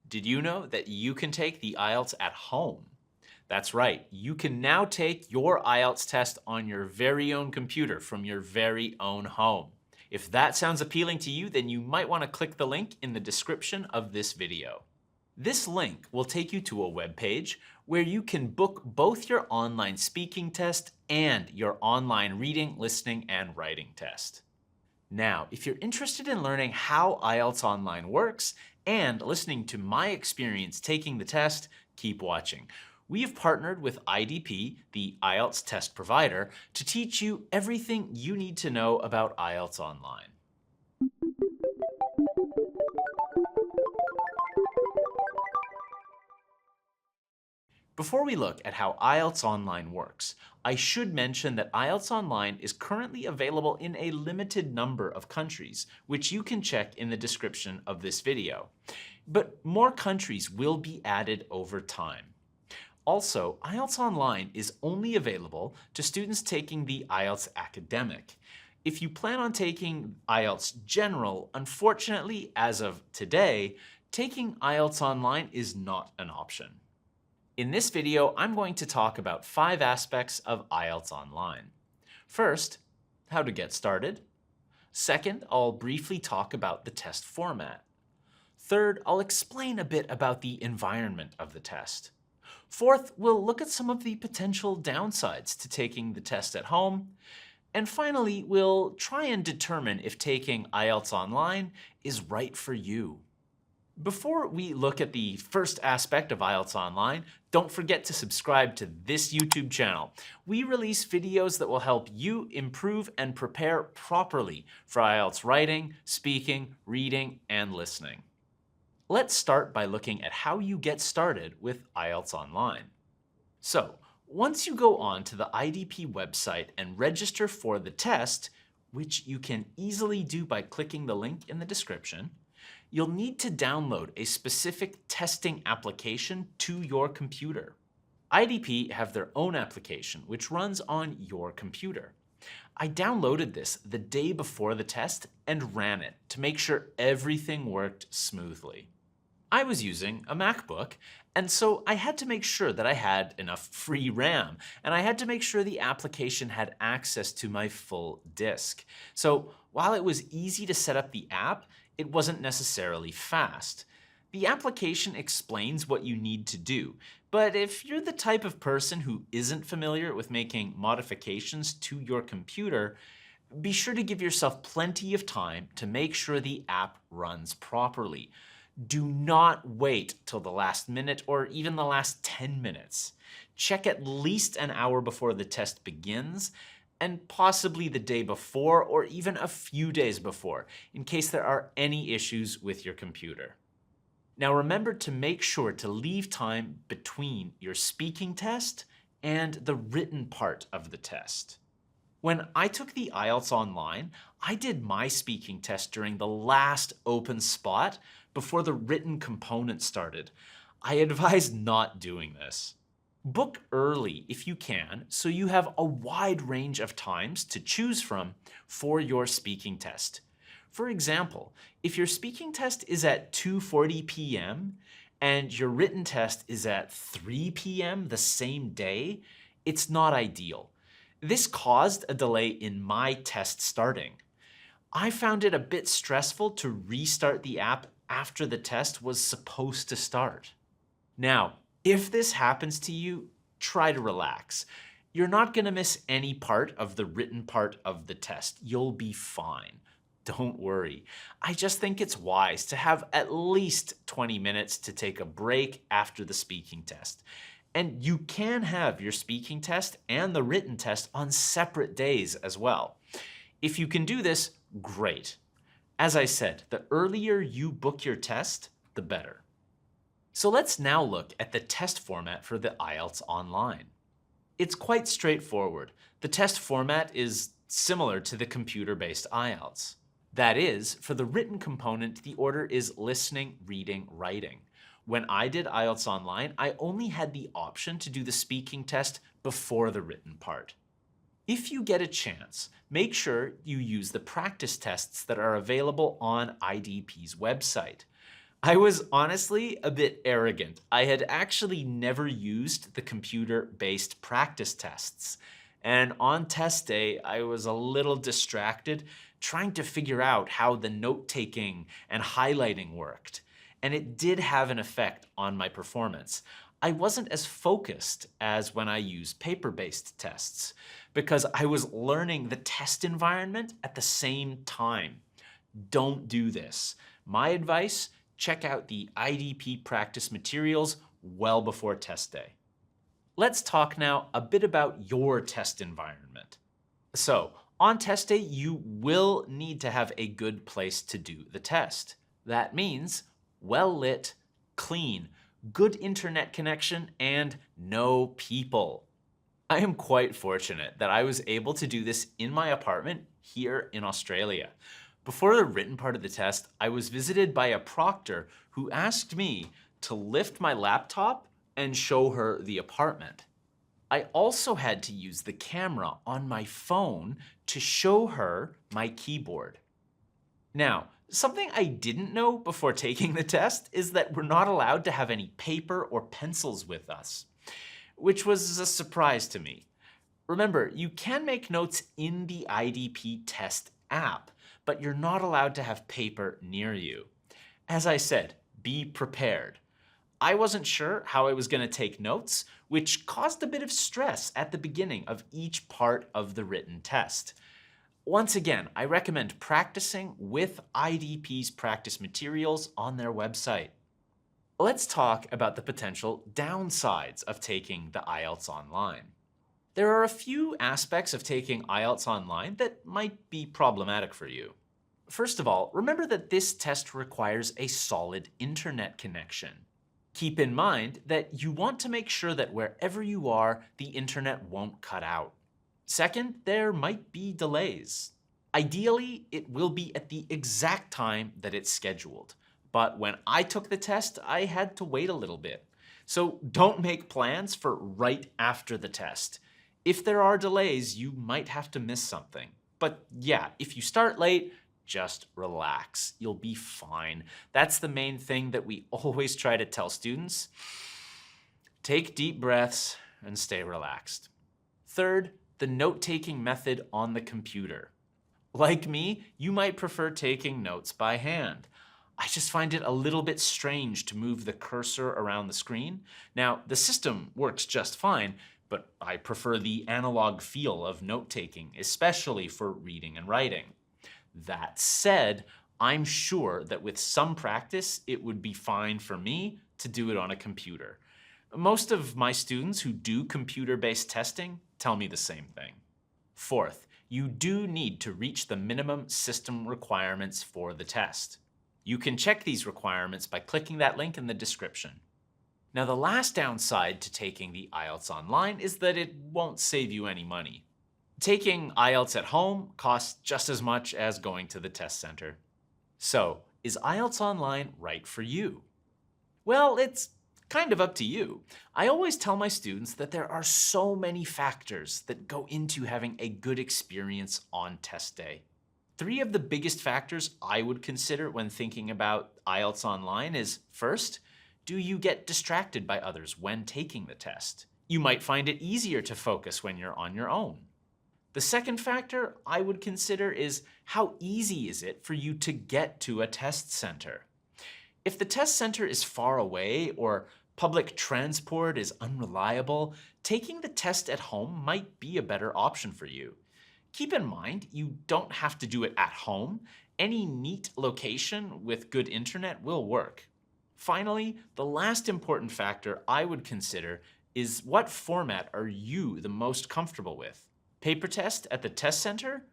Did you know that you can take the IELTS at home? That's right, you can now take your IELTS test on your very own computer from your very own home. If that sounds appealing to you, then you might want to click the link in the description of this video. This link will take you to a web page where you can book both your online speaking test and your online reading, listening, and writing test. Now, if you're interested in learning how IELTS Online works and listening to my experience taking the test, keep watching. We have partnered with IDP, the IELTS test provider, to teach you everything you need to know about IELTS Online. Before we look at how IELTS Online works, I should mention that IELTS Online is currently available in a limited number of countries, which you can check in the description of this video. But more countries will be added over time. Also, IELTS Online is only available to students taking the IELTS Academic. If you plan on taking IELTS General, unfortunately, as of today, taking IELTS Online is not an option. In this video, I'm going to talk about 5 aspects of IELTS Online. First, how to get started. Second, I'll briefly talk about the test format. Third, I'll explain a bit about the environment of the test. Fourth, we'll look at some of the potential downsides to taking the test at home. And finally, we'll try and determine if taking IELTS Online is right for you. Before we look at the first aspect of IELTS Online, don't forget to subscribe to this YouTube channel. We release videos that will help you improve and prepare properly for IELTS writing, speaking, reading, and listening. Let's start by looking at how you get started with IELTS Online. So, once you go on to the IDP website and register for the test, which you can easily do by clicking the link in the description, you'll need to download a specific testing application to your computer. IDP have their own application which runs on your computer. I downloaded this the day before the test and ran it to make sure everything worked smoothly. I was using a MacBook, and so I had to make sure that I had enough free RAM, and I had to make sure the application had access to my full disk. So while it was easy to set up the app, it wasn't necessarily fast. The application explains what you need to do, but if you're the type of person who isn't familiar with making modifications to your computer, be sure to give yourself plenty of time to make sure the app runs properly. Do not wait till the last minute or even the last 10 minutes. Check at least an hour before the test begins, and possibly the day before or even a few days before, in case there are any issues with your computer. Now remember to make sure to leave time between your speaking test and the written part of the test. When I took the IELTS Online, I did my speaking test during the last open spot before the written component started. I advise not doing this. Book early if you can, so you have a wide range of times to choose from for your speaking test. For example, if your speaking test is at 2:40 p.m. and your written test is at 3 p.m. the same day, it's not ideal. This caused a delay in my test starting. I found it a bit stressful to restart the app after the test was supposed to start. Now, if this happens to you, try to relax. You're not going to miss any part of the written part of the test. You'll be fine. Don't worry. I just think it's wise to have at least 20 minutes to take a break after the speaking test. And you can have your speaking test and the written test on separate days as well. If you can do this, great. As I said, the earlier you book your test, the better. So let's now look at the test format for the IELTS Online. It's quite straightforward. The test format is similar to the computer-based IELTS. That is, for the written component, the order is listening, reading, writing. When I did IELTS Online, I only had the option to do the speaking test before the written part. If you get a chance, make sure you use the practice tests that are available on IDP's website. I was honestly a bit arrogant. I had actually never used the computer-based practice tests. And on test day, I was a little distracted trying to figure out how the note-taking and highlighting worked. And it did have an effect on my performance. I wasn't as focused as when I used paper-based tests because I was learning the test environment at the same time. Don't do this. My advice, check out the IDP practice materials well before test day. Let's talk now a bit about your test environment. So, on test day, you will need to have a good place to do the test. That means well lit, clean, good internet connection, and no people. I am quite fortunate that I was able to do this in my apartment here in Australia. Before the written part of the test, I was visited by a proctor who asked me to lift my laptop and show her the apartment. I also had to use the camera on my phone to show her my keyboard. Now, something I didn't know before taking the test is that we're not allowed to have any paper or pencils with us, which was a surprise to me. Remember, you can make notes in the IDP test app, but you're not allowed to have paper near you. As I said, be prepared. I wasn't sure how I was going to take notes, which caused a bit of stress at the beginning of each part of the written test. Once again, I recommend practicing with IDP's practice materials on their website. Let's talk about the potential downsides of taking the IELTS Online. There are a few aspects of taking IELTS Online that might be problematic for you. First of all, remember that this test requires a solid internet connection. Keep in mind that you want to make sure that wherever you are, the internet won't cut out. Second, there might be delays. Ideally, it will be at the exact time that it's scheduled. But when I took the test, I had to wait a little bit. So don't make plans for right after the test. If there are delays, you might have to miss something. But yeah, if you start late, just relax. You'll be fine. That's the main thing that we always try to tell students. Take deep breaths and stay relaxed. Third, the note-taking method on the computer. Like me, you might prefer taking notes by hand. I just find it a little bit strange to move the cursor around the screen. Now, the system works just fine, but I prefer the analog feel of note-taking, especially for reading and writing. That said, I'm sure that with some practice, it would be fine for me to do it on a computer. Most of my students who do computer-based testing tell me the same thing. Fourth, you do need to reach the minimum system requirements for the test. You can check these requirements by clicking that link in the description. Now, the last downside to taking the IELTS Online is that it won't save you any money. Taking IELTS at home costs just as much as going to the test center. So, is IELTS Online right for you? Well, it's kind of up to you. I always tell my students that there are so many factors that go into having a good experience on test day. 3 of the biggest factors I would consider when thinking about IELTS Online is, first, do you get distracted by others when taking the test? You might find it easier to focus when you're on your own. The second factor I would consider is how easy is it for you to get to a test center? If the test center is far away or public transport is unreliable, taking the test at home might be a better option for you. Keep in mind, you don't have to do it at home. Any neat location with good internet will work. Finally, the last important factor I would consider is what format are you the most comfortable with? Paper test at the test center,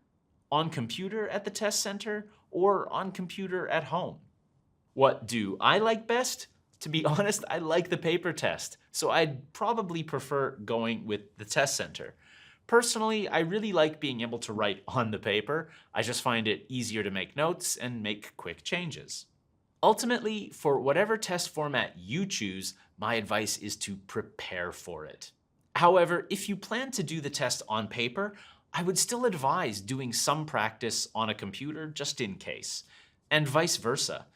on computer at the test center, or on computer at home? What do I like best? To be honest, I like the paper test, so I'd probably prefer going with the test center. Personally, I really like being able to write on the paper. I just find it easier to make notes and make quick changes. Ultimately, for whatever test format you choose, my advice is to prepare for it. However, if you plan to do the test on paper, I would still advise doing some practice on a computer just in case, and vice versa.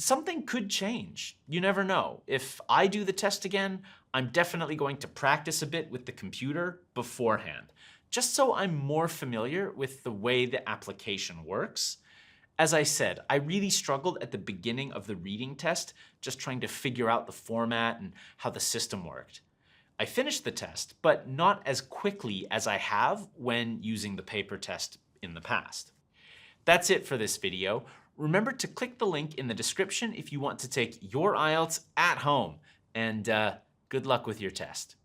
Something could change. You never know. If I do the test again, I'm definitely going to practice a bit with the computer beforehand, just so I'm more familiar with the way the application works. As I said, I really struggled at the beginning of the reading test, just trying to figure out the format and how the system worked. I finished the test, but not as quickly as I have when using the paper test in the past. That's it for this video. Remember to click the link in the description if you want to take your IELTS at home, and good luck with your test.